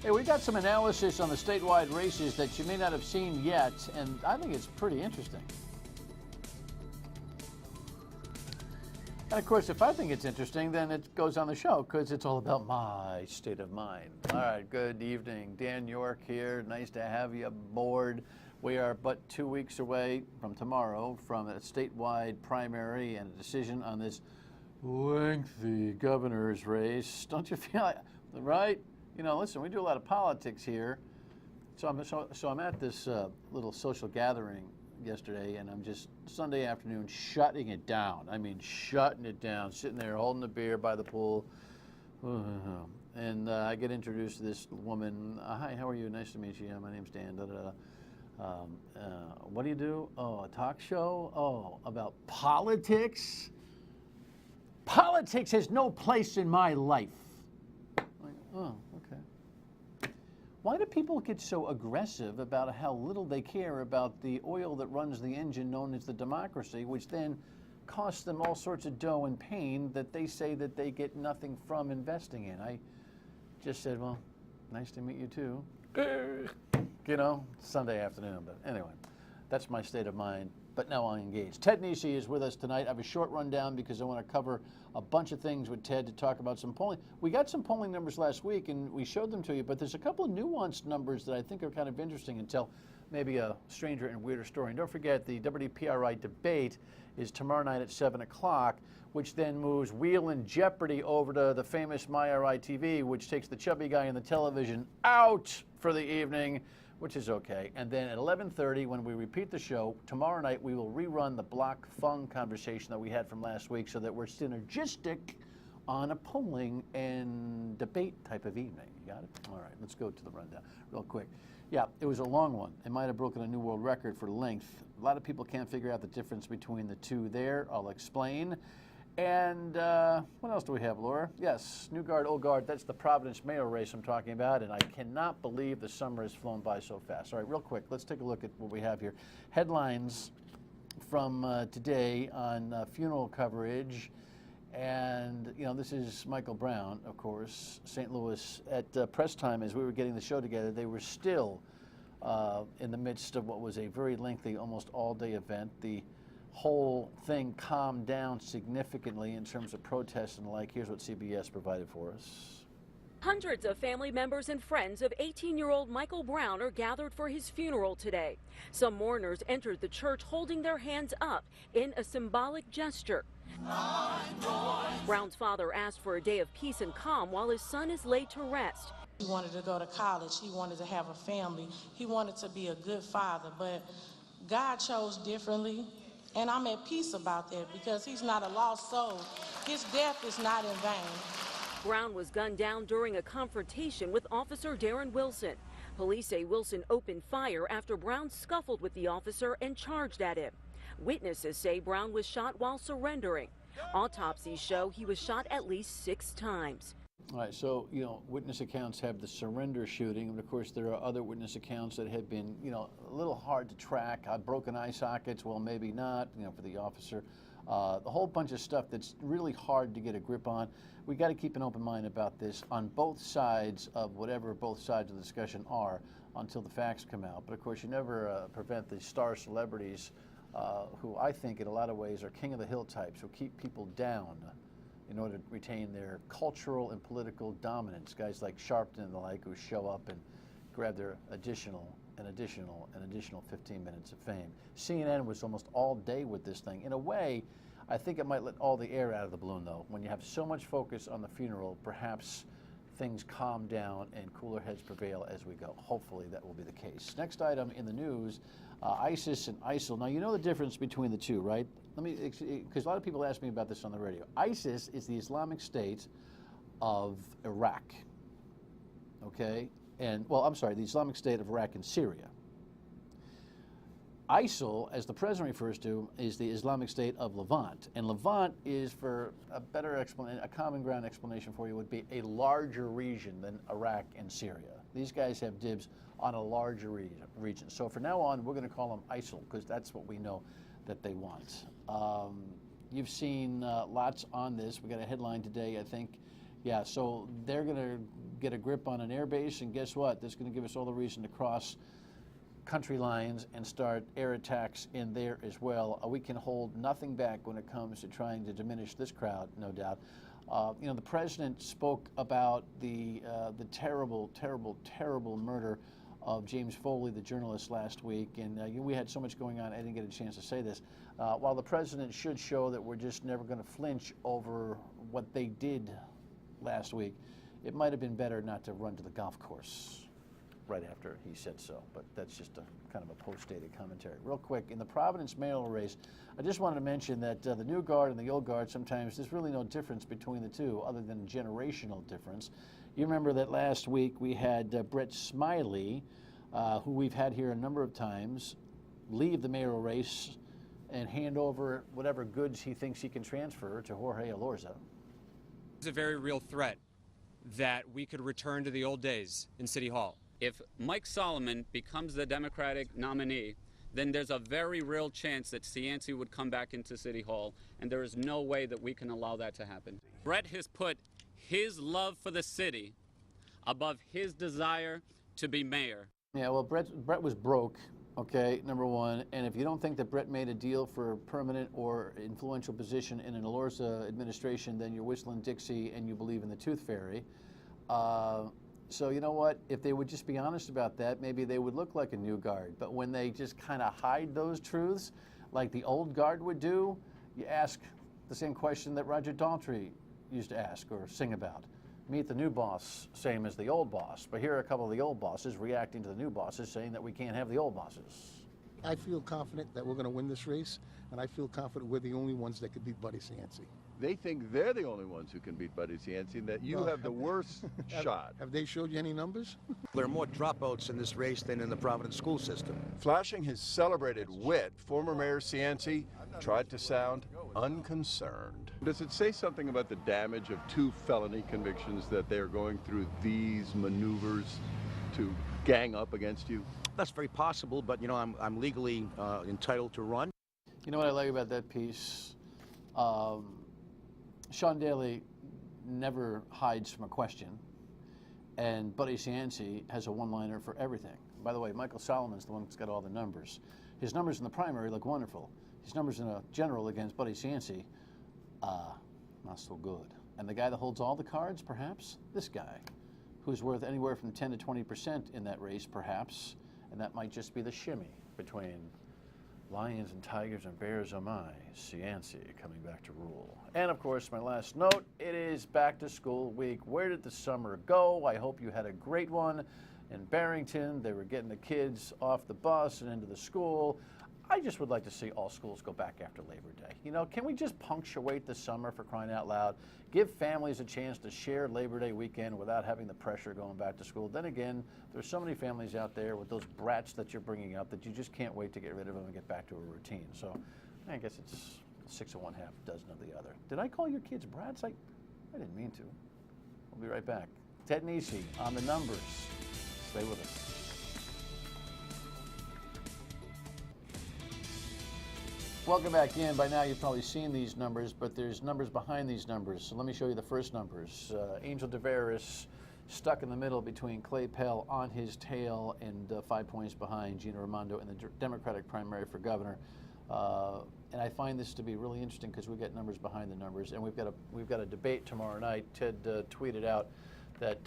Hey, we got some analysis on the statewide races that you may not have seen yet, and I think it's pretty interesting. And of course, if I think it's interesting, then it goes on the show because it's all about my state of mind. All right, good evening. Dan York here. Nice to have you aboard. We are but 2 weeks away from tomorrow from a statewide primary and a decision on this lengthy governor's race. Don't you feel like, right? You know, listen, we do a lot of politics here. So I'm at this little social gathering yesterday, and I'm just Sunday afternoon shutting it down. I mean, shutting it down, sitting there holding a beer by the pool. And I get introduced to this woman. Hi, how are you? Nice to meet you. My name's Dan. What do you do? Oh, a talk show? Oh, about politics? Politics has no place in my life. Like, oh, okay. Why do people get so aggressive about how little they care about the oil that runs the engine known as the democracy, which then costs them all sorts of dough and pain that they say that they get nothing from investing in? I just said, well, nice to meet you too. You know, Sunday afternoon. But anyway, that's my state of mind. But now I'm engaged. Ted Nesi is with us tonight. I have a short rundown because I want to cover a bunch of things with Ted to talk about some polling. We got some polling numbers last week, and we showed them to you, but there's a couple of nuanced numbers that I think are kind of interesting and tell maybe a stranger and weirder story. And don't forget, the WPRI debate is tomorrow night at 7 o'clock, which then moves Wheel and Jeopardy over to the famous MyRI TV, which takes the chubby guy in the television out for the evening, which is okay. And then at 11:30, when we repeat the show, tomorrow night we will rerun the Block Fung conversation that we had from last week so that we're synergistic on a polling and debate type of evening. You got it? All right, let's go to the rundown real quick. Yeah, it was a long one. It might have broken a new world record for length. A lot of people can't figure out the difference between the two there. I'll explain. And what else do we have, Laura? Yes, New Guard, Old Guard. That's the Providence mayor race I'm talking about, and I cannot believe the summer has flown by so fast. All right, real quick, let's take a look at what we have here. Headlines from today on funeral coverage. And, you know, this is Michael Brown, of course, St. Louis. At press time, as we were getting the show together, they were still in the midst of what was a very lengthy, almost all-day event. The whole thing calmed down significantly in terms of protests and the like. Here's what CBS provided for us. Hundreds of family members and friends of 18-year-old Michael Brown are gathered for his funeral today. Some mourners entered the church holding their hands up in a symbolic gesture. Brown's father asked for a day of peace and calm while his son is laid to rest. He wanted to go to college. He wanted to have a family. He wanted to be a good father, but God chose differently. And I'm at peace about that because he's not a lost soul. His death is not in vain. Brown was gunned down during a confrontation with Officer Darren Wilson. Police say Wilson opened fire after Brown scuffled with the officer and charged at him. Witnesses say Brown was shot while surrendering. Autopsies show he was shot at least 6 times. All right, so, you know, witness accounts have the surrender shooting, and of course there are other witness accounts that have been, you know, a little hard to track. Broken eye sockets, well, maybe not, you know, for the officer. The whole bunch of stuff that's really hard to get a grip on. We got to keep an open mind about this on both sides of whatever both sides of the discussion are until the facts come out. But of course, you never prevent the star celebrities who I think in a lot of ways are king of the hill types who keep people down in order to retain their cultural and political dominance. Guys like Sharpton and the like who show up and grab their additional 15 minutes of fame. CNN was almost all day with this thing. In a way, I think it might let all the air out of the balloon, though. When you have so much focus on the funeral, perhaps things calm down and cooler heads prevail as we go. Hopefully that will be the case. Next item in the news, ISIS and ISIL. Now, you know the difference between the two, right? Let me, because a lot of people ask me about this on the radio. ISIS is the Islamic State of Iraq, okay? And, well, I'm sorry, the Islamic State of Iraq and Syria. ISIL, as the president refers to, is the Islamic State of Levant. And Levant is, for a better explanation, a common ground explanation for you, would be a larger region than Iraq and Syria. These guys have dibs on a larger region. So from now on, we're going to call them ISIL because that's what we know that they want. You've seen lots on this. We got a headline today, I think, Yeah, so they're going to get a grip on an air base, and guess what? That's going to give us all the reason to cross country lines and start air attacks in there as well. We can hold nothing back when it comes to trying to diminish this crowd, no doubt. You know, the president spoke about the terrible, terrible, terrible murder of James Foley, the journalist, last week, and we had so much going on, I didn't get a chance to say this. While the president should show that we're just never going to flinch over what they did last week, it might have been better not to run to the golf course right after he said so, but that's just a kind of a post-dated commentary. Real quick, in the Providence mayoral race, I just wanted to mention that the new guard and the old guard, sometimes there's really no difference between the two other than generational difference. You remember that last week we had Brett Smiley, who we've had here a number of times, leave the mayoral race and hand over whatever goods he thinks he can transfer to Jorge Elorza. It's a very real threat that we could return to the old days in City Hall. If Mike Solomon becomes the Democratic nominee, then there's a very real chance that Cianci would come back into City Hall, and there is no way that we can allow that to happen. Brett has put his love for the city above his desire to be mayor. Yeah, well, Brett was broke, okay, number one, and if you don't think that Brett made a deal for a permanent or influential position in an Elorza administration, then you're whistling Dixie and you believe in the tooth fairy. So you know what? If they would just be honest about that, maybe they would look like a new guard. But when they just kind of hide those truths, like the old guard would do, you ask the same question that Roger Daltrey used to ask or sing about. Meet the new boss, same as the old boss. But here are a couple of the old bosses reacting to the new bosses, saying that we can't have the old bosses. I feel confident that we're going to win this race, and I feel confident we're the only ones that could beat Buddy Cianci. They think they're the only ones who can beat Buddy Cianci, and that you have the worst shot. Have they showed you any numbers? There are more dropouts in this race than in the Providence school system. Flashing his celebrated wit, former Mayor Cianci tried to sound unconcerned. Does it say something about the damage of 2 felony convictions that they're going through these maneuvers to gang up against you? That's very possible, but you know, I'm legally entitled to run. You know what I like about that piece? Sean Daly never hides from a question, and Buddy Cianci has a one-liner for everything. By the way, Michael Solomon's the one that's got all the numbers. His numbers in the primary look wonderful. His numbers in a general against Buddy Cianci, not so good. And the guy that holds all the cards, perhaps, this guy, who's worth anywhere from 10 to 20% in that race, perhaps, and that might just be the shimmy between lions and tigers and bears, oh my, Cianci coming back to rule. And of course, my last note, it is back to school week. Where did the summer go? I hope you had a great one. In Barrington, they were getting the kids off the bus and into the school. I just would like to see all schools go back after Labor Day. You know, can we just punctuate the summer, for crying out loud? Give families a chance to share Labor Day weekend without having the pressure going back to school. Then again, there's so many families out there with those brats that you're bringing up that you just can't wait to get rid of them and get back to a routine. So I guess it's 6 of one, half a dozen of the other. Did I call your kids brats? I didn't mean to. We'll be right back. Ted Nesi on the numbers. Stay with us. Welcome back in. By now you've probably seen these numbers, but there's numbers behind these numbers. So let me show you the first numbers. Angel Deveris stuck in the middle between Clay Pell on his tail and 5 points behind Gina Raimondo in the Democratic primary for governor. And I find this to be really interesting because we've got numbers behind the numbers, and we've got a debate tomorrow night. Ted tweeted out that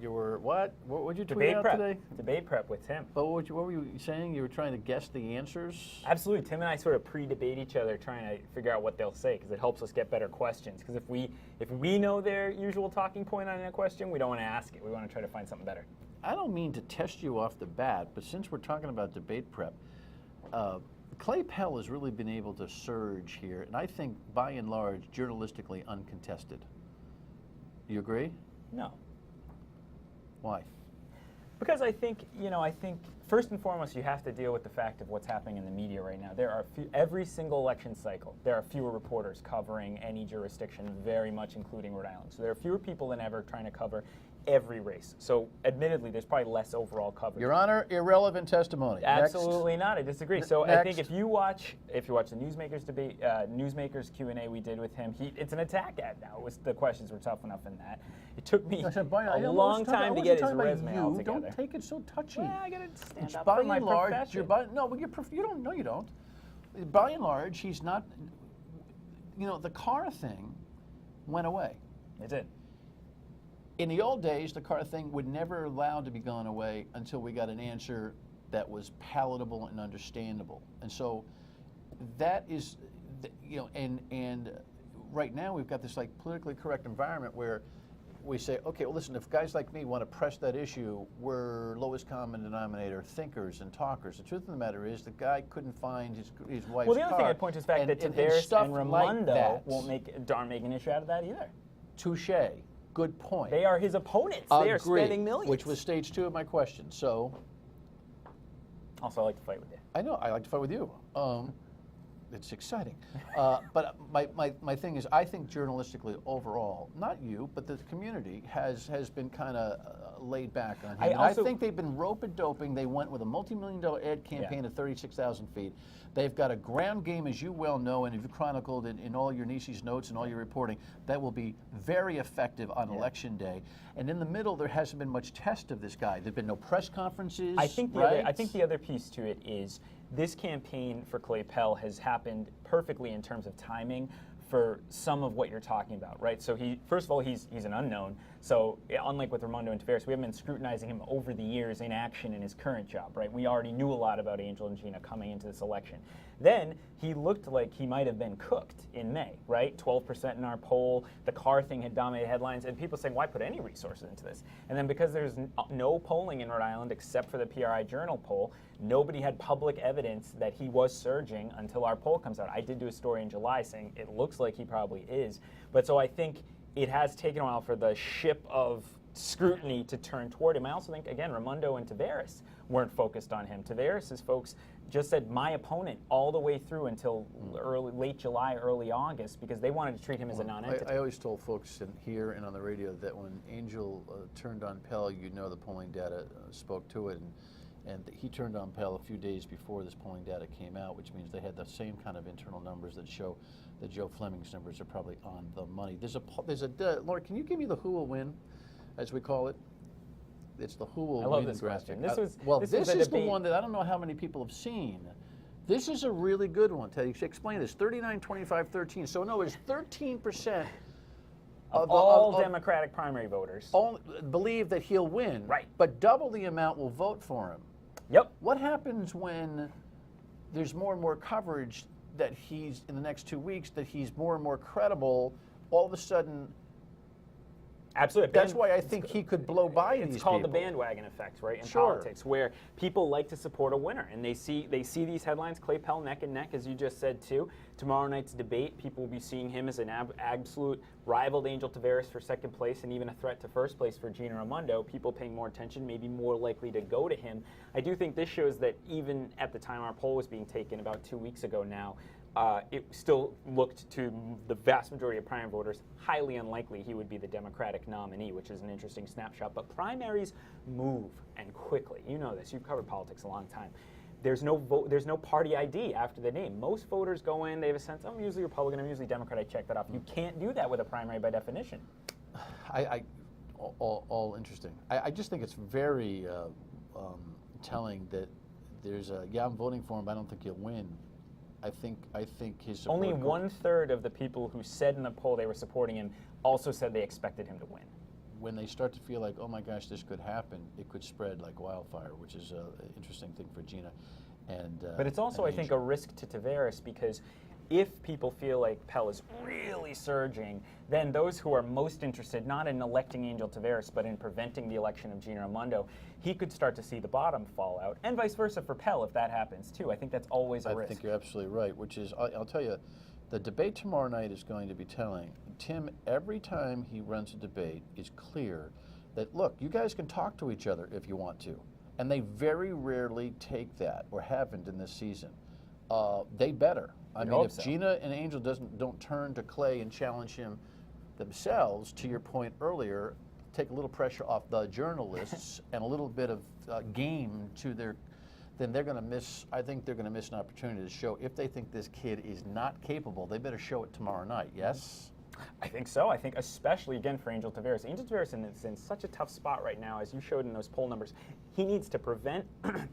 you were what would you tweet out today? Debate prep with Tim. But what were you saying? You were trying to guess the answers? Absolutely. Tim and I sort of pre-debate each other, trying to figure out what they'll say because it helps us get better questions. Because if we know their usual talking point on a question, we don't want to ask it. We want to try to find something better. I don't mean to test you off the bat, but since we're talking about debate prep, Clay Pell has really been able to surge here, and I think by and large journalistically uncontested. You agree? No. Why? Because I think first and foremost you have to deal with the fact of what's happening in the media right now. There are every single election cycle, there are fewer reporters covering any jurisdiction, very much including Rhode Island. So there are fewer people than ever trying to cover every race. So admittedly, there's probably less overall coverage. Your Honor, irrelevant testimony. Absolutely not. I disagree. So I think Next. if you watch the Newsmakers debate, Newsmakers Q&A we did with him, it's an attack ad now. The questions were tough enough in that. It took me a long time to get his resume all together. Don't take it so touchy. Well, I gotta stand It's up by for my and large, profession. no, but you don't. No, you don't. By and large, he's not. The car thing went away. It did. In the old days, the car thing would never allowed to be gone away until we got an answer that was palatable and understandable. And so that is, and right now we've got this like politically correct environment where we say, okay, well, listen, if guys like me want to press that issue, we're lowest common denominator thinkers and talkers. The truth of the matter is the guy couldn't find his wife's car. Well, the other thing I'd point to is the fact that Tavares and Raimondo aren't making an issue out of that either. Touche. Good point. They are his opponents. They are spending millions. Which was stage 2 of my question. So, also, I like to fight with you. I know. I like to fight with you. It's exciting. But my thing is, I think journalistically overall, not you, but the community has been kind of laid back on him. I think they've been rope-a-doping. They went with a multi-million-dollar ad campaign at 36,000 feet. They've got a ground game, as you well know, and you've chronicled in all your Nesi's notes and all your reporting, that will be very effective on Election Day. And in the middle, there hasn't been much test of this guy. There have been no press conferences. I think the other piece to it is this campaign for Clay Pell has happened perfectly in terms of timing for some of what you're talking about, right? So first of all, he's an unknown. So unlike with Raimondo and Tavares, we haven't been scrutinizing him over the years in action in his current job, right? We already knew a lot about Angel and Gina coming into this election. Then he looked like he might have been cooked in May, right? 12% in our poll. The car thing had dominated headlines, and people saying, why put any resources into this? And then because there's no polling in Rhode Island except for the PRI Journal poll, nobody had public evidence that he was surging until our poll comes out. I did do a story in July saying it looks like he probably is. But so I think it has taken a while for the ship of scrutiny to turn toward him. I also think, again, Raimondo and Tavares weren't focused on him. Tavares' folks just said my opponent all the way through until late July, early August, because they wanted to treat him as a non-entity. I always told folks here and on the radio that when Angel turned on Pell, the polling data spoke to it, and he turned on Pell a few days before this polling data came out, which means they had the same kind of internal numbers that show that Joe Fleming's numbers are probably on the money. Laura, can you give me the who will win, as we call it? It's the who will win. I love this graphic. question. This is the one that I don't know how many people have seen. This is a really good one. Teddy, explain this. 39, 25, 13. So no, it's 13% of all Democratic primary voters believe that he'll win. Right. But double the amount will vote for him. Yep. What happens when there's more and more coverage that he's, in the next 2 weeks, that he's more and more credible? All of a sudden, absolutely. That's why I think he could blow by these people. It's called the bandwagon effect, right, in politics, where people like to support a winner, and they see these headlines, Clay Pell neck and neck, as you just said, too. Tomorrow night's debate, people will be seeing him as an absolute rival to Angel Tavares for second place and even a threat to first place for Gina Raimondo. People paying more attention, maybe more likely to go to him. I do think this shows that even at the time our poll was being taken about 2 weeks ago now, it still looked to the vast majority of primary voters highly unlikely he would be the Democratic nominee, which is an interesting snapshot. But primaries move, and quickly. You know this. You've covered politics a long time. There's no party ID after the name. Most voters go in, they have a sense, I'm usually Republican, I'm usually Democrat, I check that off. You can't do that with a primary by definition. All interesting. I just think it's very telling that there's I'm voting for him, but I don't think he'll win. I think his support. Only 1/3 of the people who said in the poll they were supporting him also said they expected him to win. When they start to feel like, oh my gosh, this could happen, it could spread like wildfire, which is an interesting thing for Gina. But it's also, I think, a risk to Tavares, because if people feel like Pell is really surging, then those who are most interested, not in electing Angel Tavares, but in preventing the election of Gina Raimondo, he could start to see the bottom fall out, and vice versa for Pell if that happens too. I think that's always a risk. I think you're absolutely right, which is, I'll tell you, the debate tomorrow night is going to be telling. Tim, every time he runs a debate, it's clear that, look, you guys can talk to each other if you want to. And they very rarely take that, or haven't in this season. They better. I mean, if Gina and Angel don't turn to Clay and challenge him themselves, to your point earlier, take a little pressure off the journalists and a little bit of game to their, then they're going to miss, I think they're going to miss an opportunity to show, if they think this kid is not capable, they better show it tomorrow night, yes? I think so. I think especially, again, for Angel Taveras. Angel Taveras is in such a tough spot right now, as you showed in those poll numbers. He needs to prevent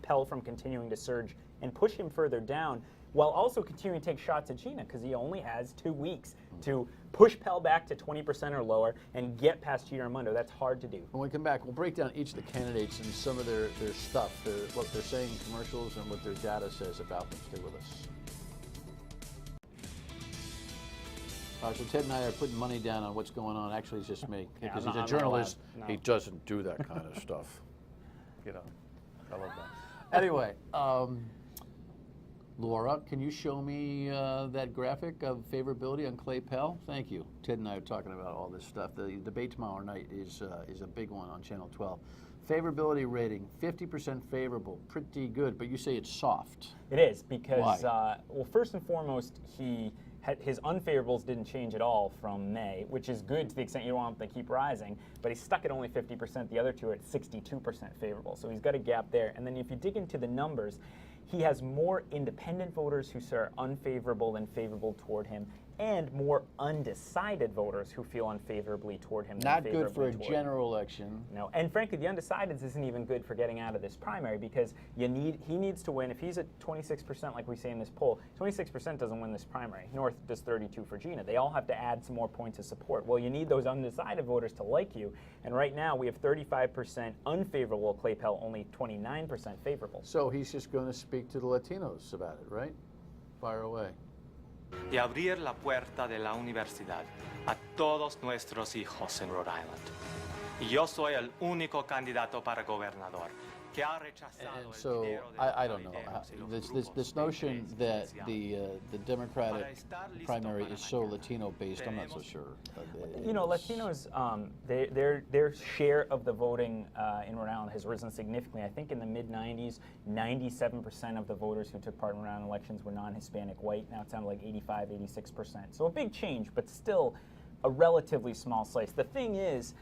Pell from continuing to surge and push him further down, while also continuing to take shots at Gina, because he only has 2 weeks to push Pell back to 20% or lower and get past Gina Raimondo. That's hard to do. When we come back, we'll break down each of the candidates and some of their stuff, what they're saying in commercials and what their data says about them. Stay with us. So Ted and I are putting money down on what's going on. Actually, it's just me, because he's a journalist. No. He doesn't do that kind of stuff. You know, I love that. Anyway, Laura, can you show me that graphic of favorability on Clay Pell? Thank you. Ted and I are talking about all this stuff. The debate tomorrow night is a big one on Channel 12. Favorability rating, 50% favorable, pretty good, but you say it's soft. It is, because, Why? Well, first and foremost, his unfavorables didn't change at all from May, which is good to the extent you don't want them to keep rising, but he's stuck at only 50%, the other two are at 62% favorable. So he's got a gap there. And then if you dig into the numbers, he has more independent voters who are unfavorable than favorable toward him, and more undecided voters who feel unfavorably toward him. Not good for a general election. No, and frankly, the undecideds isn't even good for getting out of this primary, because he needs to win. If he's at 26%, like we say in this poll, 26% doesn't win this primary. North does 32 for Gina. They all have to add some more points of support. Well, you need those undecided voters to like you, and right now we have 35% unfavorable Clay Pell, only 29% favorable. So he's just going to speak to the Latinos about it, right? Fire away. Y abrir la puerta de la universidad a todos nuestros hijos en Rhode Island. Y yo soy el único candidato para gobernador que ha rechazado And so I don't know this notion that the Democratic primary is so Latino based. I'm not so sure. You know, Latinos, their share of the voting in Rhode Island has risen significantly. I think in the mid-90s, 97% of the voters who took part in Rhode Island elections were non-Hispanic white. Now it sounded like 85, 86%. So a big change, but still a relatively small slice. The thing is,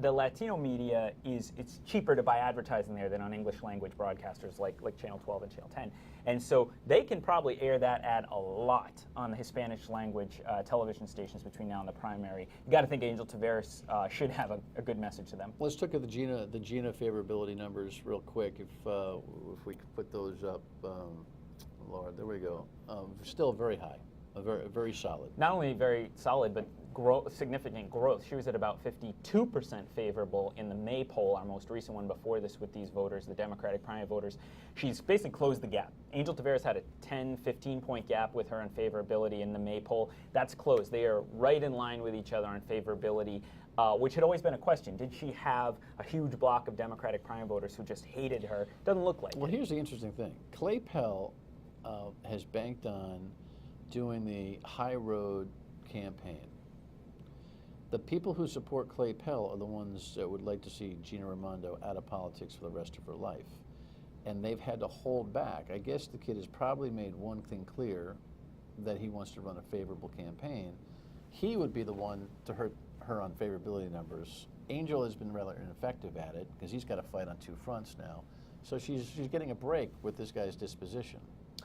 the Latino media it's cheaper to buy advertising there than on English language broadcasters like Channel 12 and Channel 10. And so they can probably air that ad a lot on the Hispanic language television stations between now and the primary. You got to think Angel Taveras should have a good message to them. Let's look at the Gina favorability numbers real quick. If we could put those up, Laura, there we go. Still very high, very solid. Not only very solid, but significant growth. She was at about 52% favorable in the May poll, our most recent one before this, with these voters, the Democratic primary voters. She's basically closed the gap. Angel Taveras had a 10, 15-point gap with her on favorability in the May poll. That's closed. They are right in line with each other on favorability, which had always been a question. Did she have a huge block of Democratic primary voters who just hated her? Doesn't look like it. Well, here's the interesting thing. Clay Pell has banked on doing the high road campaign. The people who support Clay Pell are the ones that would like to see Gina Raimondo out of politics for the rest of her life. And they've had to hold back. I guess the kid has probably made one thing clear, that he wants to run a favorable campaign. He would be the one to hurt her on favorability numbers. Angel has been rather ineffective at it, because he's got to fight on two fronts now. So she's getting a break with this guy's disposition.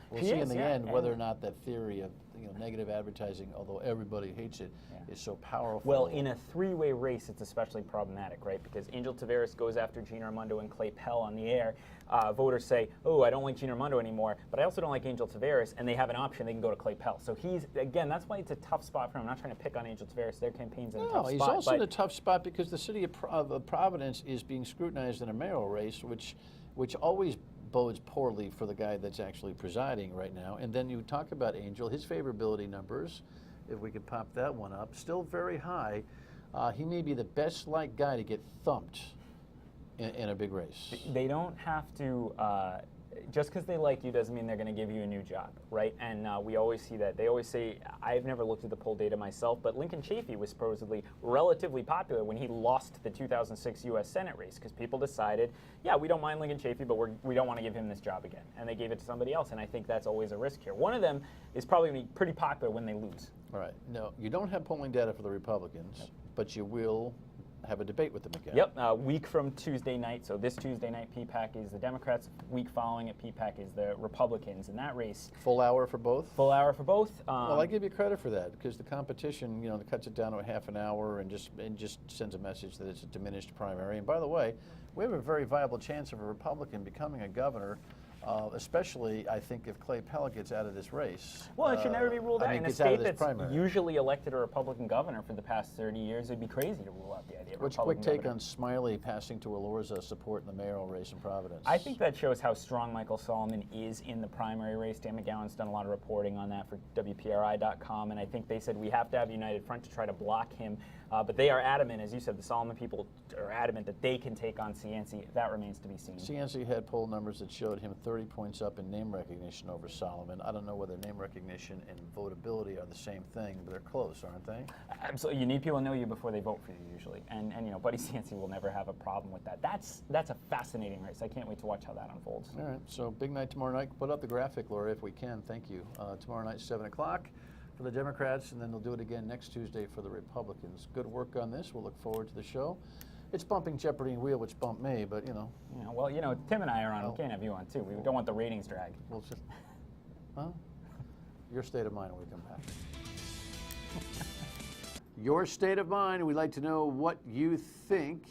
We'll see in the end whether or not that theory of negative advertising, although everybody hates it, is so powerful. Well, in a three-way race, it's especially problematic, right? Because Angel Taveras goes after Gina Raimondo and Clay Pell on the air. Voters say, oh, I don't like Gina Raimondo anymore, but I also don't like Angel Taveras, and they have an option. They can go to Clay Pell. So again, that's why it's a tough spot for him. I'm not trying to pick on Angel Taveras. Their campaign's in a tough spot. No, he's also in a tough spot because the city of Providence is being scrutinized in a mayoral race, which always bodes poorly for the guy that's actually presiding right now. And then you talk about Angel, his favorability numbers, if we could pop that one up, still very high. He may be the best liked guy to get thumped in a big race. They don't have to, just because they like you doesn't mean they're going to give you a new job, right? And we always see that. They always say, I've never looked at the poll data myself, but Lincoln Chafee was supposedly relatively popular when he lost the 2006 U.S. Senate race, because people decided, yeah, we don't mind Lincoln Chafee, but we don't want to give him this job again. And they gave it to somebody else, and I think that's always a risk here. One of them is probably going to be pretty popular when they lose. All right. No, you don't have polling data for the Republicans, but you will have a debate with them again. Yep, a week from Tuesday night. So this Tuesday night, PPAC is the Democrats. Week following it, PPAC is the Republicans. In that race, Full hour for both? full hour for both. Well, I give you credit for that because the competition, cuts it down to a half an hour and just sends a message that it's a diminished primary. And by the way, we have a very viable chance of a Republican becoming a governor. Especially, I think, if Clay Pell gets out of this race. Well, it should never be ruled out. In a gets out of state this that's primary. usually elected a Republican governor for the past 30 years, it'd be crazy to rule out the idea of a What's Republican quick take governor. on Smiley passing to Alorza support in the mayoral race in Providence? I think that shows how strong Michael Solomon is in the primary race. Dan McGowan's done a lot of reporting on that for WPRI.com, and I think they said we have to have a united front to try to block him. But they are adamant, as you said, the Solomon people are adamant that they can take on Cianci. That remains to be seen. Cianci had poll numbers that showed him 30 points up in name recognition over Solomon. I don't know whether name recognition and votability are the same thing, but they're close, aren't they? Absolutely. You need people to know you before they vote for you, usually. And Buddy Cianci will never have a problem with that. That's a fascinating race. I can't wait to watch how that unfolds. All right, so big night tomorrow night. Put up the graphic, Laura, if we can. Thank you. Tomorrow night, 7 o'clock for the Democrats, and then they'll do it again next Tuesday for the Republicans. Good work on this. We'll look forward to the show. It's bumping Jeopardy and Wheel, which bumped me, but Well, Tim and I are on. We can't have you on, too. We don't want the ratings drag. We'll just, your state of mind when we come back. Your state of mind. We'd like to know what you think.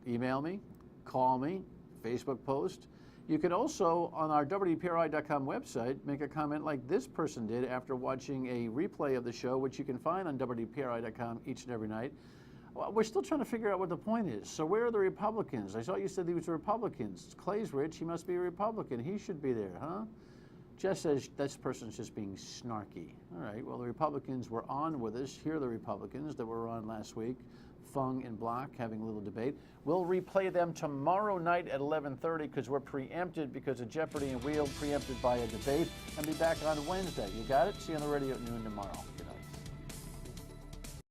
Email me, call me, Facebook post. You can also, on our WPRI.com website, make a comment like this person did after watching a replay of the show, which you can find on WPRI.com each and every night. Well, we're still trying to figure out what the point is. So where are the Republicans? I thought you said he was Republicans. Clay's rich. He must be a Republican. He should be there, huh? Jess says this person's just being snarky. All right, well, the Republicans were on with us. Here are the Republicans that were on last week. Fung and Block having a little debate. We'll replay them tomorrow night at 11:30 because we're preempted because of Jeopardy and Wheel, preempted by a debate, and be back on Wednesday. You got it? See you on the radio at noon tomorrow.